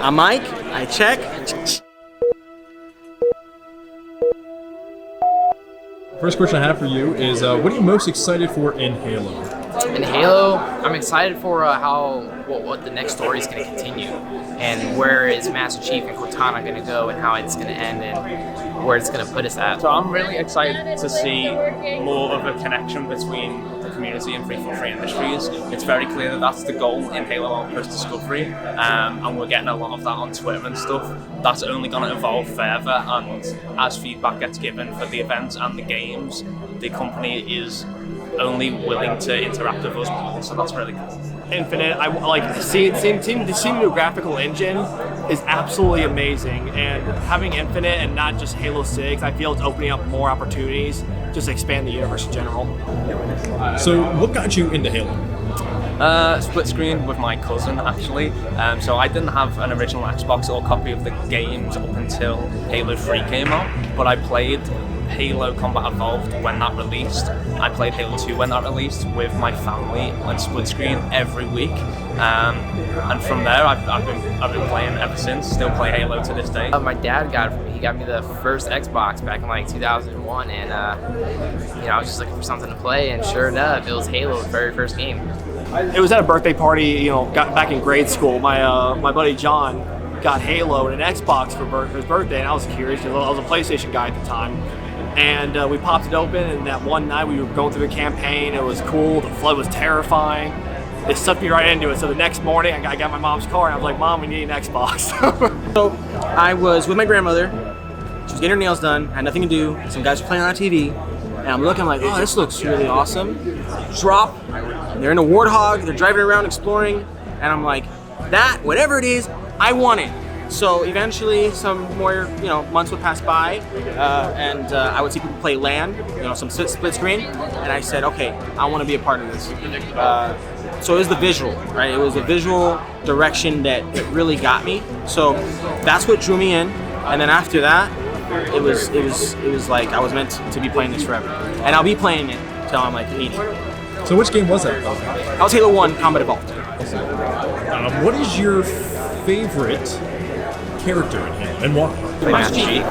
I'm Mike. I check. First question I have for you is, what are you most excited for in Halo? In Halo, I'm excited for what the next story is going to continue, and where is Master Chief and Cortana going to go, and how it's going to end, and where it's going to put us at. So I'm really excited to see more of a connection between the community and 343 Industries. It's very clear that that's the goal in Halo Outpost Discovery, and we're getting a lot of that on Twitter and stuff. That's only going to evolve further, and as feedback gets given for the events and the games, the company is only willing to interact with us more, so that's really cool. Infinite, I like seeing the new graphical engine is absolutely amazing, and having Infinite and not just Halo 6, I feel it's opening up more opportunities just to expand the universe in general. So what got you into Halo? Split screen with my cousin, actually. So I didn't have an original Xbox or copy of the games up until Halo 3 came out, but I played Halo Combat Evolved when that released. I played Halo 2 when that released with my family on split screen every week, and from there I've been playing ever since. Still play Halo to this day. My dad got it for me. He got me the first Xbox back in like 2001, and I was just looking for something to play, and sure enough, it was Halo, the very first game. It was at a birthday party, got back in grade school. My buddy John got Halo and an Xbox for his birthday, and I was curious because I was a PlayStation guy at the time. And we popped it open, and that one night we were going through the campaign. It was cool. The flood was terrifying. It sucked me right into it. So the next morning, I got my mom's car, and I was like, "Mom, we need an Xbox." So I was with my grandmother. She was getting her nails done. Had nothing to do. Some guys were playing on TV, and I'm looking like, "Oh, this looks really awesome." Drop. They're in a warthog. They're driving around exploring, and I'm like, "That, whatever it is, I want it." So eventually, some more months would pass by, and I would see people play LAN, some split screen, and I said, okay, I want to be a part of this. So it was the visual, right? It was the visual direction that really got me. So that's what drew me in, and then after that, it was like I was meant to be playing this forever, and I'll be playing it till I'm like 80. So which game was that? That was Halo 1 Combat Evolved. What is your favorite character in Halo, and why? Master Chief.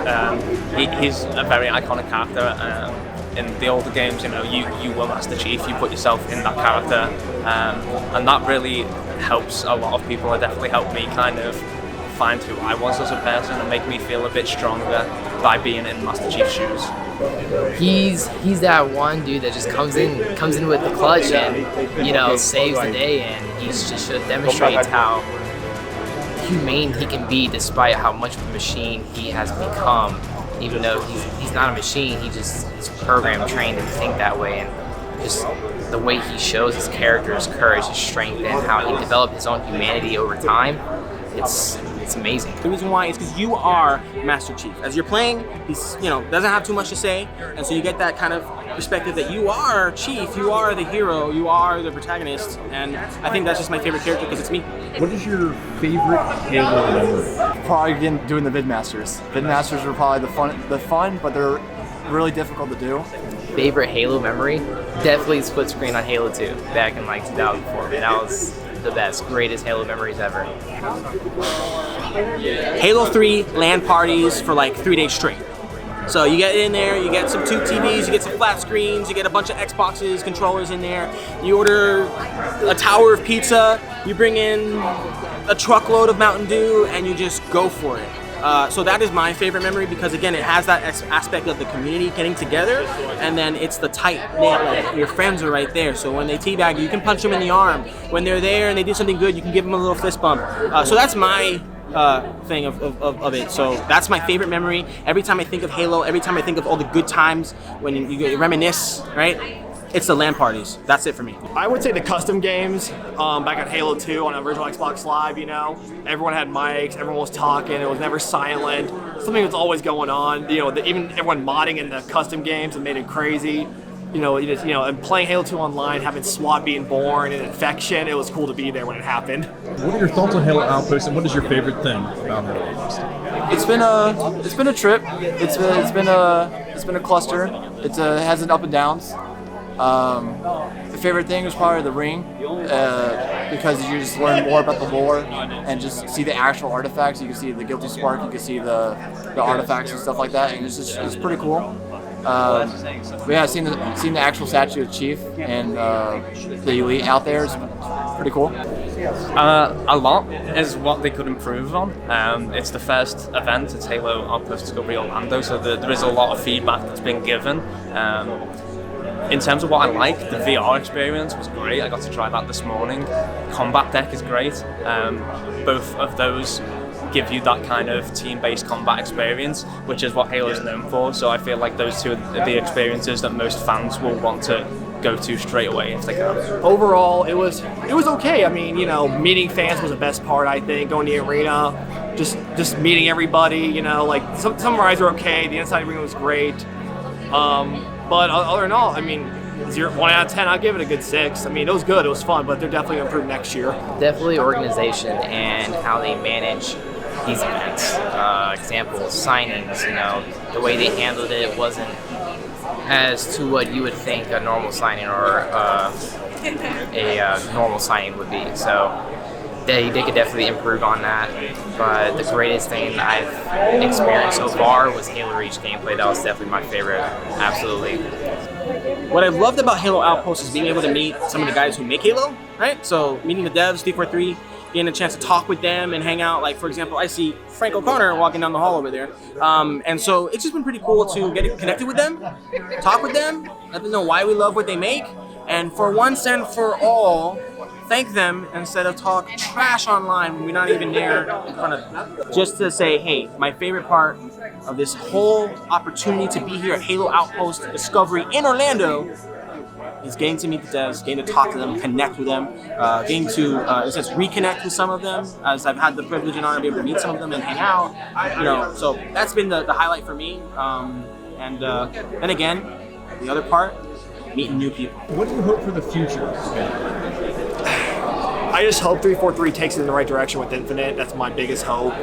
He's a very iconic character. In the older games, you were Master Chief. You put yourself in that character, and that really helps a lot of people. It definitely helped me kind of find who I was as a person and make me feel a bit stronger by being in Master Chief's shoes. He's that one dude that just comes in with the clutch and saves the day, and he's just demonstrates how humane he can be despite how much of a machine he has become. Even though he's not a machine, he's programmed, trained to think that way, and just the way he shows his character, his courage, his strength, and how he developed his own humanity over time. It's amazing. The reason why is because you are Master Chief. As you're playing, he's doesn't have too much to say, and so you get that kind of perspective that you are Chief, you are the hero, you are the protagonist, and I think that's just my favorite character because it's me. What is your favorite Halo memory? Probably again doing the Vidmasters. Vidmasters are probably the fun, but they're really difficult to do. Favorite Halo memory? Definitely split screen on Halo 2 back in like 2004. Man, that was the best, greatest Halo memories ever. Halo 3 LAN parties for like 3 days straight. So you get in there, you get some tube TVs, you get some flat screens, you get a bunch of Xboxes, controllers in there, you order a tower of pizza, you bring in a truckload of Mountain Dew, and you just go for it. So that is my favorite memory because again, it has that aspect of the community getting together, and then it's the tight knit, like your friends are right there. So when they teabag you, can punch them in the arm. When they're there and they do something good, you can give them a little fist bump. So that's my thing of it. So that's my favorite memory. Every time I think of Halo, every time I think of all the good times when you reminisce, right? It's the LAN parties. That's it for me. I would say the custom games, back at Halo 2 on original Xbox Live, everyone had mics, everyone was talking, it was never silent. Something was always going on. Even everyone modding in the custom games and made it crazy. And playing Halo 2 online, having SWAT being born and Infection, it was cool to be there when it happened. What are your thoughts on Halo Outpost, and what is your favorite thing about Halo Outpost? It's been a trip. It's been a cluster. It has its up and downs. The favorite thing was probably the ring. because you just learn more about the lore and just see the actual artifacts. You can see the Guilty Spark, you can see the artifacts and stuff like that, and it's pretty cool. But yeah, seeing the actual statue of Chief and the Elite out there is pretty cool. A lot is what they could improve on. It's the first event, it's Halo Outpost Discovery Orlando, so there is a lot of feedback that's been given. In terms of what I like, the VR experience was great. I got to try that this morning. Combat deck is great. Both of those give you that kind of team-based combat experience, which is what Halo's known for. So I feel like those two are the experiences that most fans will want to go to straight away if they can. Overall, it was okay. I mean, you know, meeting fans was the best part. I think going to the arena, just meeting everybody. You know, like some rides were okay. The inside arena was great. But other than all, I mean, 1 out of 10, I'll give it a good 6. I mean, it was good, it was fun, but they're definitely going to improve next year. Definitely organization and how they manage these events. Examples, signings, you know, the way they handled it wasn't as to what you would think a normal signing or a normal signing would be. So they could definitely improve on that. But the greatest thing I've experienced so far was Halo Reach gameplay. That was definitely my favorite, absolutely. What I've loved about Halo Outpost is being able to meet some of the guys who make Halo, right? So meeting the devs, 343, getting a chance to talk with them and hang out. Like, for example, I see Frank O'Connor walking down the hall over there. And so it's just been pretty cool to get connected with them, talk with them, let them know why we love what they make, and for once and for all, thank them instead of talk trash online when we're not even there in front of them. Just to say, hey, my favorite part of this whole opportunity to be here at Halo Outpost Discovery in Orlando is getting to meet the devs, getting to talk to them, connect with them, getting to, in a sense, reconnect with some of them, as I've had the privilege and honor to be able to meet some of them and hang out. You know, so that's been the highlight for me. And then again, the other part, meeting new people. What do you hope for the future? I just hope 343 takes it in the right direction with Infinite. That's my biggest hope.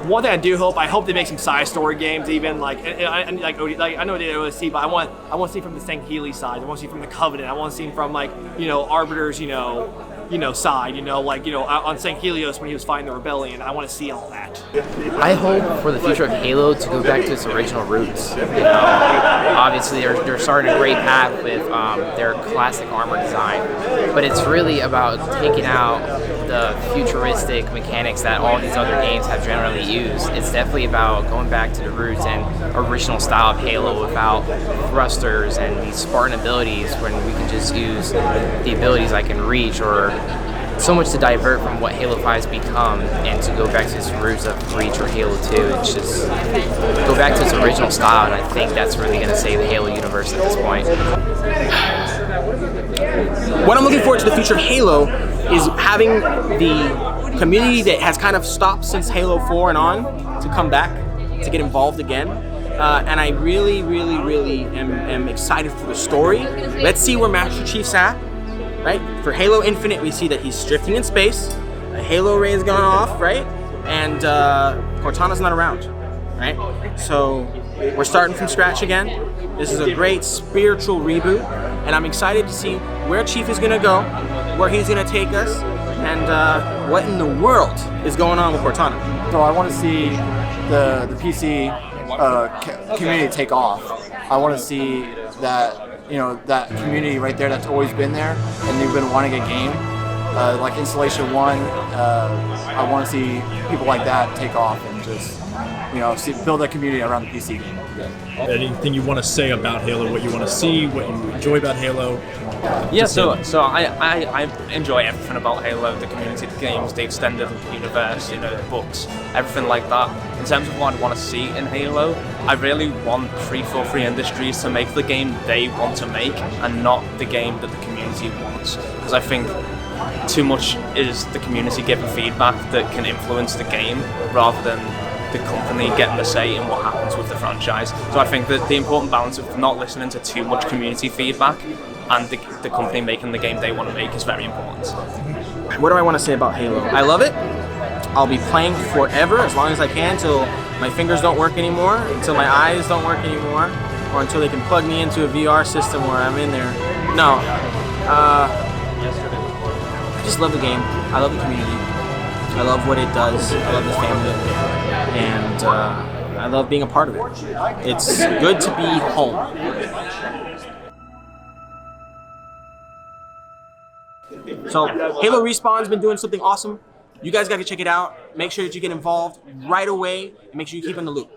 One thing I hope they make some side story games even, like I know they OSC, but I want to see from the St. Healy side. I want to see from the Covenant. I want to see from, like, you know, Arbiter's, side, on St. Helios when he was fighting the rebellion. I want to see all that. I hope for the future of Halo to go back to its original roots. You know, obviously they're starting a great path with their classic armor design, but it's really about taking out the futuristic mechanics that all these other games have generally used. It's definitely about going back to the roots and original style of Halo without thrusters and these Spartan abilities, when we can just use the abilities like in Reach, or so much to divert from what Halo 5 has become and to go back to its roots of Reach or Halo 2. It's just go back to its original style, and I think that's really going to save the Halo universe at this point. What I'm looking forward to the future of Halo is having the community that has kind of stopped since Halo 4 and on to come back, to get involved again. And I really, really, really am excited for the story. Let's see where Master Chief's at, right? For Halo Infinite, we see that he's drifting in space, a Halo ray has gone off, right? And Cortana's not around, right? So we're starting from scratch again. This is a great spiritual reboot, and I'm excited to see where Chief is gonna go, where he's gonna take us, and what in the world is going on with Cortana. So I want to see the PC community take off. I want to see that, you know, that community right there that's always been there and they've been wanting a game. Like Installation 1, I want to see people like that take off and just, you know, build a community around the PC game. Anything you want to say about Halo, what you want to see, what you enjoy about Halo? Yeah, so I enjoy everything about Halo, the community, the games, the extended universe, you know, the books, everything like that. In terms of what I want to see in Halo, I really want 343 Industries to make the game they want to make and not the game that the community wants. Because I think too much is the community giving feedback that can influence the game rather than the company getting the say in what happens with the franchise. So I think that the important balance of not listening to too much community feedback and the company making the game they want to make is very important. What do I want to say about Halo? I love it. I'll be playing forever, as long as I can, until my fingers don't work anymore, until my eyes don't work anymore, or until they can plug me into a VR system where I'm in there. No. just love the game. I love the community. I love what it does. I love the family, and I love being a part of it. It's good to be home. So Halo Respawn's been doing something awesome. You guys got to check it out. Make sure that you get involved right away, and make sure you keep in the loop.